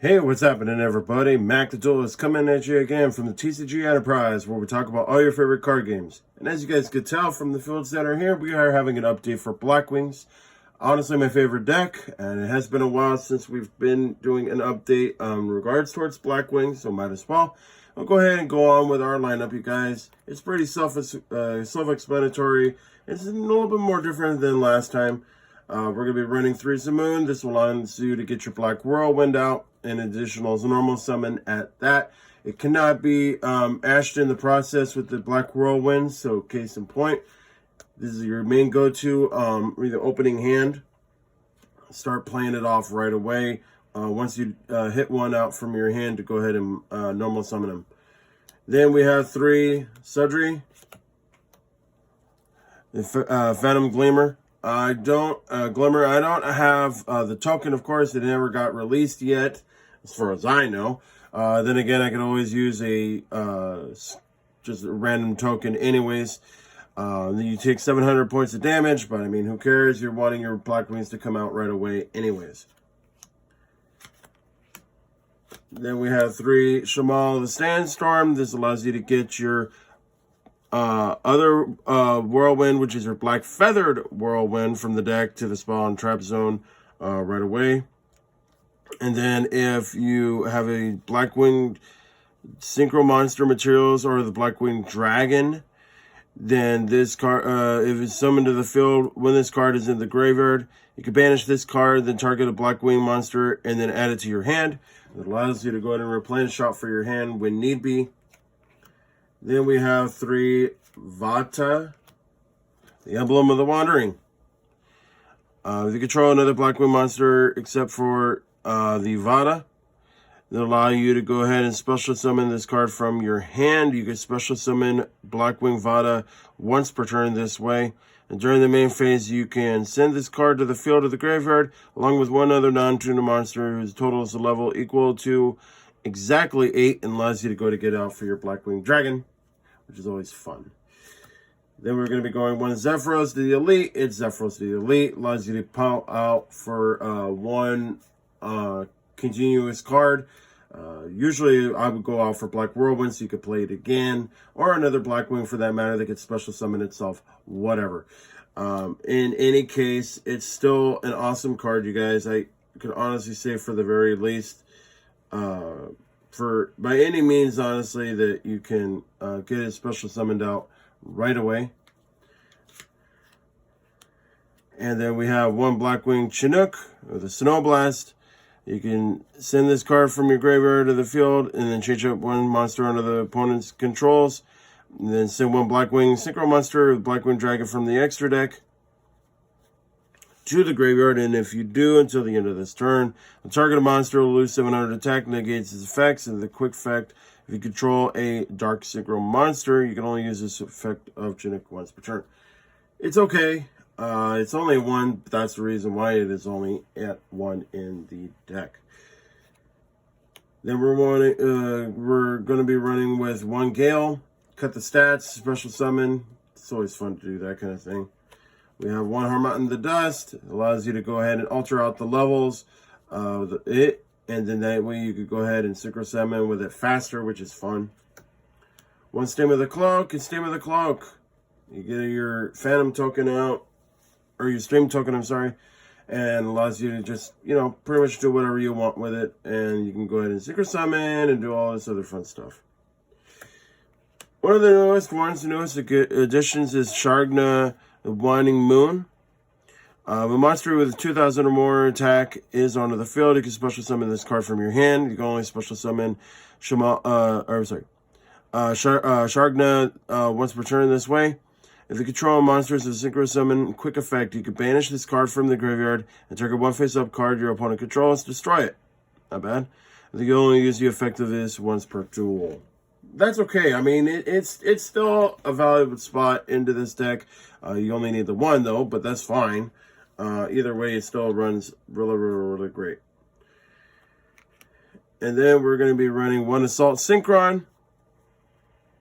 Hey, what's happening, everybody? Mac the Duelist coming at you again from the TCG Enterprise, where we talk about all your favorite card games. And as you guys could tell from the fields that are here, we are having an update for Blackwings. Honestly, my favorite deck, and it has been a while since we've been doing an update in regards towards Blackwings, so might as well. I'll go ahead and go on with our lineup, you guys. It's pretty self-explanatory. It's a little bit more different than last time. We're going to be running 3 Moon. This will allow you to get your Black Whirlwind out, an additional normal summon at that. It cannot be ashed in the process with the Black Whirlwind, so case in point, this is your main go-to the opening hand. Start playing it off right away. Once you hit one out from your hand, to go ahead and normal summon them. Then we have 3 Sudri, the Phantom Gleamer. I don't have the token, of course. It never got released yet, as far as I know. Then again, I can always use just a random token anyways. Then you take 700 points of damage, but I mean, who cares? You're wanting your Blackwings to come out right away anyways. Then we have 3 Shamal the Sandstorm. This allows you to get your other Whirlwind, which is your Black Feathered Whirlwind, from the deck to the spawn trap zone right away. And then if you have a Blackwing Synchro Monster Materials or the Blackwing Dragon, then this card, if it's summoned to the field, when this card is in the graveyard, you can banish this card, then target a Blackwing monster, and then add it to your hand. It allows you to go ahead and replenish shop for your hand when need be. Then we have 3 Vata, the Emblem of the Wandering. If you control another Blackwing monster except for the Vata, they'll allow you to go ahead and special summon this card from your hand. You can special summon Blackwing Vata once per turn this way. And during the main phase, you can send this card to the field of the graveyard, along with one other non-tuner monster whose total is a level equal to exactly 8, and allows you to go to get out for your Blackwing Dragon, which is always fun. Then we're going to be going 1 Zephyros to the Elite. It's Zephyros to the Elite. Allows you to pop out for 1 continuous card. Usually I would go out for Black Whirlwind so you could play it again, or another Blackwing for that matter that could special summon itself, whatever. In any case, it's still an awesome card, you guys. I can honestly say, for the very least, for by any means, honestly, that you can get it special summoned out right away. And then we have 1 Blackwing Chinook with a Snow Blast. You can send this card from your graveyard to the field, and then change up 1 monster under the opponent's controls. And then send 1 Blackwing Synchro Monster with Blackwing Dragon from the extra deck to the graveyard. And if you do, until the end of this turn, the target monster will lose 700 attack, negates its effects. And the quick effect, if you control a Dark Synchro Monster, you can only use this effect of Chinook once per turn. It's okay. It's only 1, but that's the reason why it is only at 1 in the deck. Then we're going to be running with 1 Gale, cut the stats, special summon. It's always fun to do that kind of thing. We have 1 Harmattan the Dust. It allows you to go ahead and alter out the levels of it, and then that way you could go ahead and synchro summon with it faster, which is fun. 1 Stem of the Cloak, and Stem of the Cloak. You get your Phantom token out, or your Stream token, I'm sorry, and allows you to just, pretty much do whatever you want with it, and you can go ahead and synchro summon and do all this other fun stuff. One of the newest additions is Shargna, the Winding Moon. If a monster with 2,000 or more attack is onto the field, you can special summon this card from your hand. You can only special summon Shargna once per turn this way. If the control monster is a synchro summon quick effect, you can banish this card from the graveyard and target 1 face-up card your opponent controls, destroy it. Not bad. I think you only use the effect of this once per duel. That's okay. I mean, it's still a valuable spot into this deck. You only need the 1 though, but that's fine. Either way, it still runs really great. And then we're going to be running 1 Assault Synchron.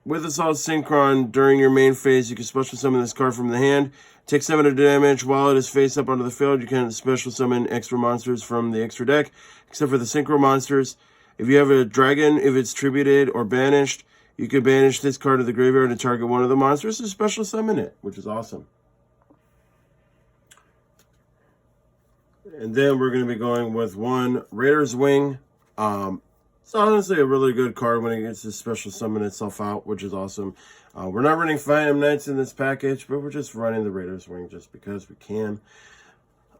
With Assault Synchron, during your main phase, you can special summon this card from the hand. Take 7 of damage while it is face up onto the field. You can special summon extra monsters from the extra deck, except for the Synchro monsters. If you have a dragon, if it's tributed or banished, you can banish this card to the graveyard and target one of the monsters and special summon it, which is awesome. And then we're going to be going with one Raider's Wing. It's honestly a really good card when it gets to special summon itself out, which is awesome. We're not running Phantom Knights in this package, but we're just running the Raider's Wing just because we can.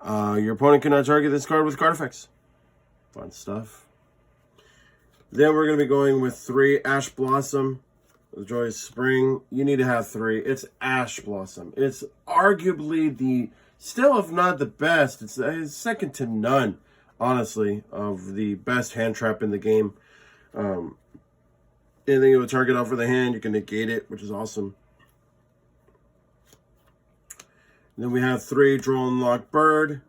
Your opponent cannot target this card with card effects. Fun stuff. Then we're going to be going with 3 Ash Blossom. The Joyous Spring. You need to have 3. It's Ash Blossom. It's arguably the, still if not the best, it's second to none, honestly, of the best hand trap in the game. Anything you would target off with the hand, you can negate it, which is awesome. And then we have 3 Draw and Lock Bird.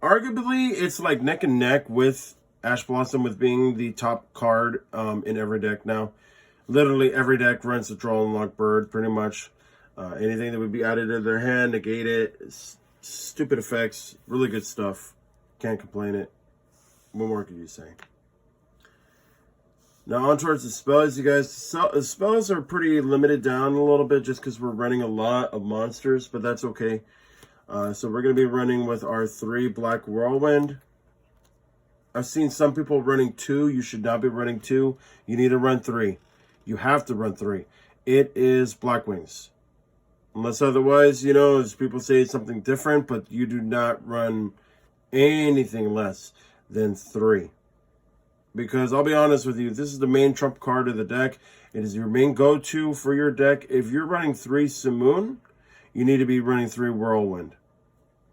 Arguably, it's like neck and neck with Ash Blossom with being the top card in every deck now. Literally every deck runs the Draw and Lock Bird, pretty much. Anything that would be added to their hand, negate it. Stupid effects, really good stuff. Can't complain it. What more could you say? Now on towards the spells, you guys. The spells are pretty limited down a little bit just because we're running a lot of monsters, but that's okay. So we're going to be running with our 3 Black Whirlwind. I've seen some people running 2. You should not be running 2. You need to run 3. You have to run 3. It is Blackwings. Unless otherwise, you know, as people say something different, but you do not run anything less than 3. Because I'll be honest with you, this is the main trump card of the deck. It is your main go-to for your deck. If you're running 3 Simoon, you need to be running 3 Whirlwind.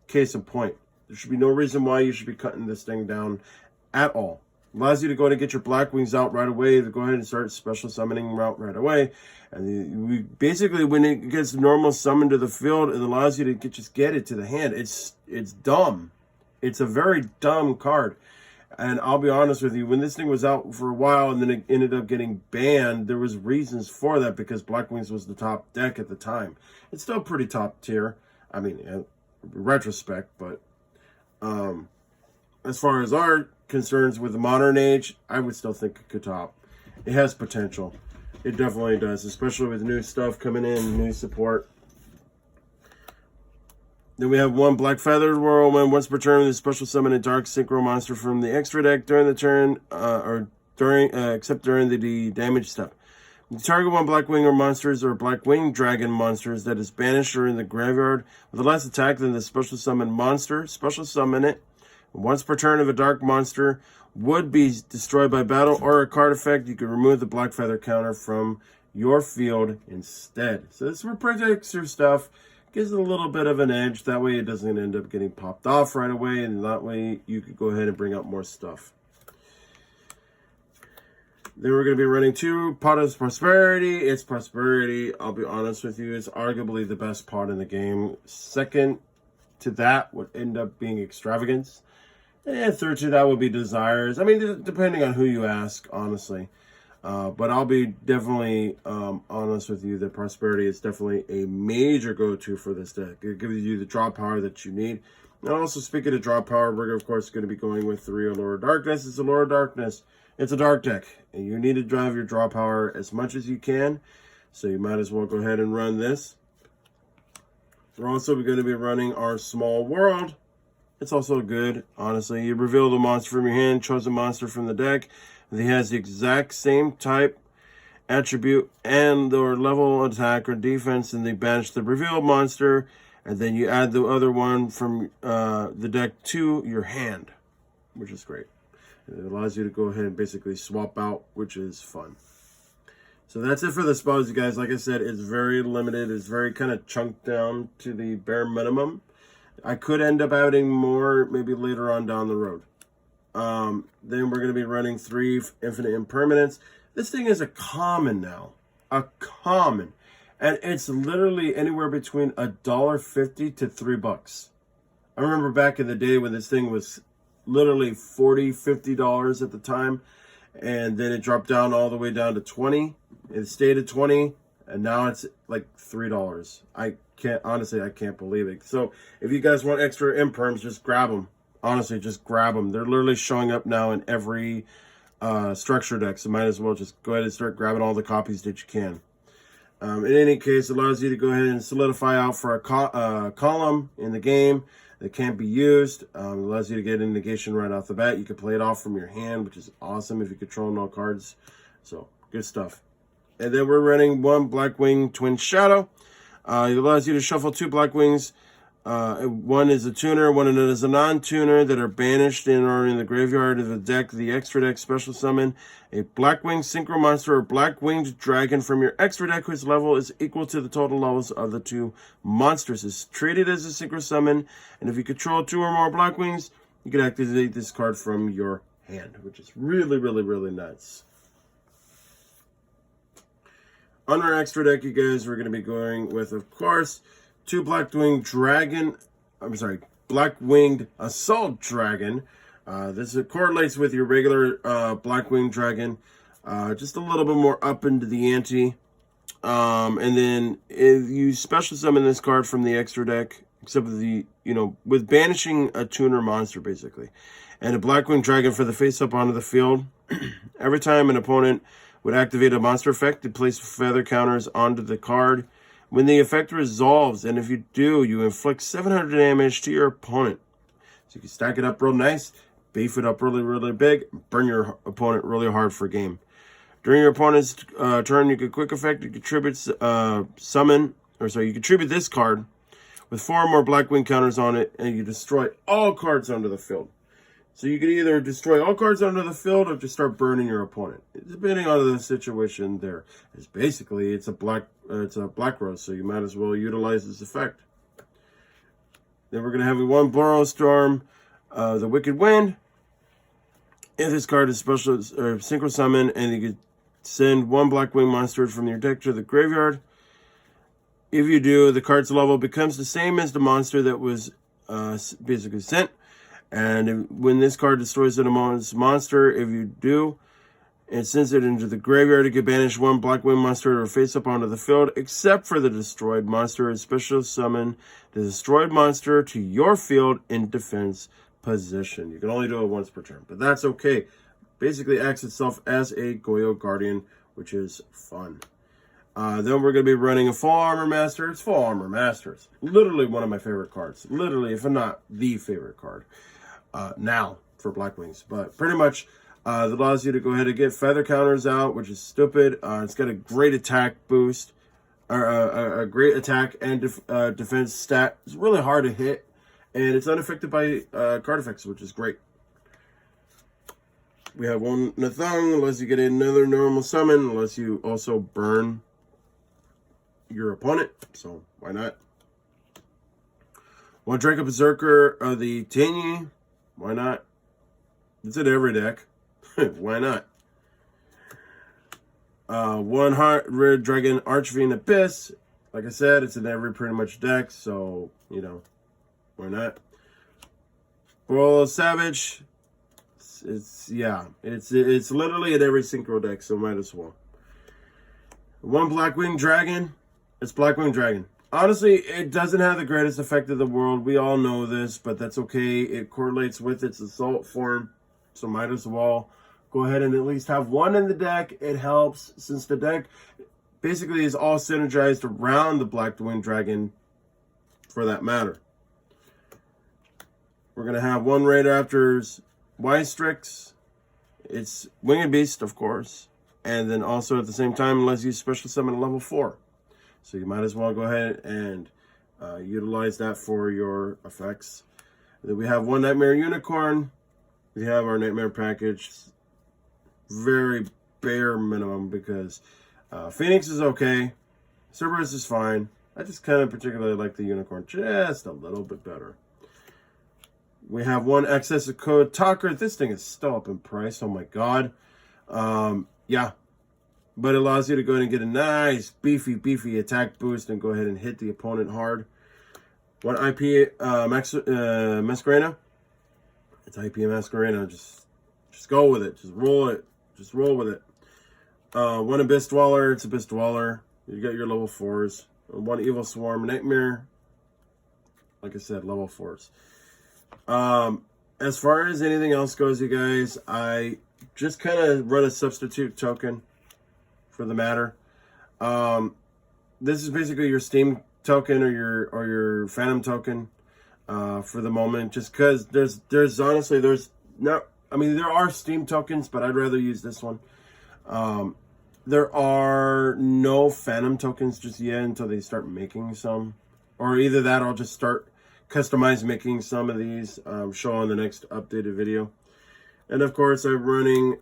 Case in point. There should be no reason why you should be cutting this thing down at all. Allows you to go ahead and get your Blackwings out right away, to go ahead and start special summoning route right away. And we basically, when it gets normal summon to the field, it allows you to just get it to the hand. It's dumb. It's a very dumb card. And I'll be honest with you, when this thing was out for a while and then it ended up getting banned, there was reasons for that because Blackwings was the top deck at the time. It's still pretty top tier. I mean, in retrospect, but as far as our concerns with the modern age, I would still think it could top. It has potential. It definitely does, especially with new stuff coming in, new support. Then we have 1 Black Feathered Whirlwind. Once per turn, the special summon a Dark Synchro monster from the extra deck during the turn, except during the damage step. You target 1 Blackwing or monsters or Blackwing Dragon monsters that is banished or in the graveyard with the last attack, then the special summon monster. Special summon it. Once per turn, if a dark monster would be destroyed by battle or a card effect, you can remove the Black Feather counter from your field instead. So this protects your stuff. Gives it a little bit of an edge. That way it doesn't end up getting popped off right away. And that way you could go ahead and bring out more stuff. Then we're going to be running 2 Pot of Prosperity. It's Prosperity. I'll be honest with you. It's arguably the best pot in the game. Second to that would end up being Extravagance. And third to that would be Desires. I mean, depending on who you ask, honestly. But I'll be definitely honest with you that Prosperity is definitely a major go-to for this deck. It gives you the draw power that you need. And also, speaking of draw power, we're, of course, going to be going with 3 Allure of Darkness. It's Allure of Darkness. It's a dark deck. And you need to drive your draw power as much as you can. So you might as well go ahead and run this. We're also going to be running our Small World. It's also good, honestly. You reveal the monster from your hand, choose a monster from the deck. He has the exact same type, attribute, and or level attack or defense, and they banish the revealed monster, and then you add the other one from the deck to your hand, which is great. And it allows you to go ahead and basically swap out, which is fun. So that's it for the spells, you guys. Like I said, it's very limited. It's very kind of chunked down to the bare minimum. I could end up adding more maybe later on down the road. Then we're going to be running 3 Infinite Impermanence. This thing is a common now. A common. And it's literally anywhere between $1.50 to $3. I remember back in the day when this thing was literally $40, $50 at the time. And then it dropped down all the way down to 20. It stayed at 20 and now it's like $3. I can't believe it. So if you guys want extra imperms, just grab them. Honestly, just grab them. They're literally showing up now in every structure deck, so might as well just go ahead and start grabbing all the copies that you can. In any case, it allows you to go ahead and solidify out for a column in the game that can't be used. It allows you to get a negation right off the bat. You can play it off from your hand, which is awesome if you control no cards. So, good stuff. And then we're running one Blackwing Twin Shadow. It allows you to shuffle 2 Blackwings. One is a tuner, one is a non-tuner that are banished in or in the graveyard of the deck. The extra deck special summon a Blackwing Synchro Monster or Black-Winged Dragon from your extra deck whose level is equal to the total levels of the 2 monsters. It's treated as a synchro summon, and if you control 2 or more Blackwings, you can activate this card from your hand, which is really, really, really nice. On our extra deck, you guys, we're going to be going with, of course, 2 Blackwinged Assault Dragon. This correlates with your regular Blackwinged Dragon, just a little bit more up into the ante. And then if you special summon this card from the extra deck, except with with banishing a tuner monster, basically, and a Blackwinged Dragon for the face-up onto the field, every time an opponent would activate a monster effect, it places feather counters onto the card. When the effect resolves, and if you do, you inflict 700 damage to your opponent. So you can stack it up real nice, beef it up really, really big, burn your opponent really hard for a game. During your opponent's turn, you can quick effect, you contribute you contribute this card with 4 or more Blackwing counters on it, and you destroy all cards onto the field. So you can either destroy all cards onto the field or just start burning your opponent, depending on the situation. There is basically it's a black rose, so you might as well utilize this effect. Then we're gonna have 1 Burrow Storm, the Wicked Wind. If this card is special or synchro summon, and you can send 1 Blackwing monster from your deck to the graveyard. If you do, the card's level becomes the same as the monster that was basically sent. And when this card destroys an opponent's monster, if you do, and sends it into the graveyard, you can banish 1 Blackwing monster or face up onto the field, except for the destroyed monster, and special summon the destroyed monster to your field in defense position. You can only do it once per turn, but that's okay. Basically acts itself as a Goyo Guardian, which is fun. Then we're going to be running a Full Armor Master. It's Full Armor Masters. Literally one of my favorite cards. Literally, if not the favorite card. Now for Blackwings, but pretty much it allows you to go ahead and get feather counters out, which is stupid. It's got a great attack boost, or a great attack and defense stat. It's really hard to hit, and it's unaffected by card effects, which is great. We have 1 Nathung, unless you get another normal summon, unless you also burn your opponent, so why not? 1 Draco Berserker of the Tinyi. Why not? It's in every deck. Why not? 1 Red Dragon Archfiend Abyss. Like I said, it's in every pretty much deck, so, why not? Royal Savage. It's literally in every synchro deck, so might as well. 1 Blackwing Dragon. It's Blackwing Dragon. Honestly, it doesn't have the greatest effect in the world. We all know this, but that's okay. It correlates with its assault form, so might as well go ahead and at least have 1 in the deck. It helps, since the deck basically is all synergized around the Blackwing Dragon, for that matter. We're going to have 1 Raidaptor's Wystrix. It's Winged Beast, of course. And then also at the same time, lets you special summon a level 4. So you might as well go ahead and utilize that for your effects. Then we have 1 Nightmare Unicorn. We have our Nightmare package. Very bare minimum, because Phoenix is okay. Cerberus is fine. I just kind of particularly like the Unicorn just a little bit better. We have 1 Excess Code Talker. This thing is still up in price. Oh my god. Yeah. But it allows you to go ahead and get a nice, beefy attack boost and go ahead and hit the opponent hard. 1 IP Masquerena. It's IP Masquerena. Just go with it. Just roll it. Just roll with it. 1 Abyss Dweller. It's Abyss Dweller. You got your level 4s. One Evil Swarm, Nightmare. Like I said, level 4s. As far as anything else goes, you guys, I just kind of run a substitute token for the matter. This is basically your Steam token or your Phantom token for the moment. Just because there's honestly not. I mean, there are Steam tokens, but I'd rather use this one. There are no Phantom tokens just yet until they start making some, or either that, or I'll just start customize making some of these, show on the next updated video. And of course, I'm running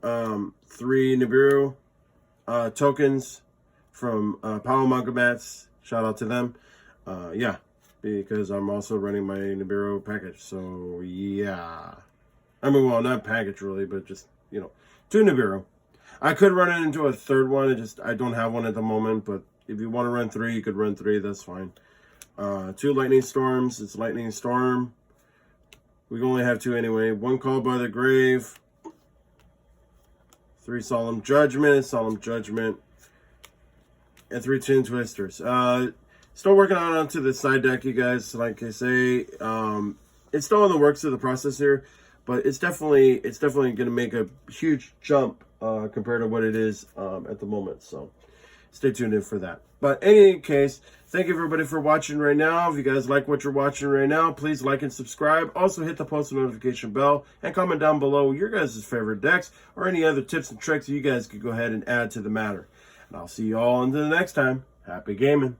3 Nibiru tokens from Power Manga Bats. Shout out to them. Yeah, because I'm also running my Nibiru package. So yeah, I mean, well, not package really, but just, you know, 2 Nibiru. I could run it into a third one. I don't have one at the moment, but if you want to run 3, you could run 3. That's fine. 2 Lightning Storms. It's Lightning Storm. We can only have 2 anyway. 1 Call by the Grave. 3 Solemn Judgment. And 3 Tin Twisters. Still working on onto the side deck, you guys. Like I say, it's still in the works of the process here, but it's definitely going to make a huge jump compared to what it is at the moment. So stay tuned in for that. But in any case, thank you everybody for watching right now. If you guys like what you're watching right now, please like and subscribe. Also hit the post notification bell and comment down below your guys' favorite decks or any other tips and tricks you guys could go ahead and add to the matter. And I'll see you all until the next time. Happy gaming.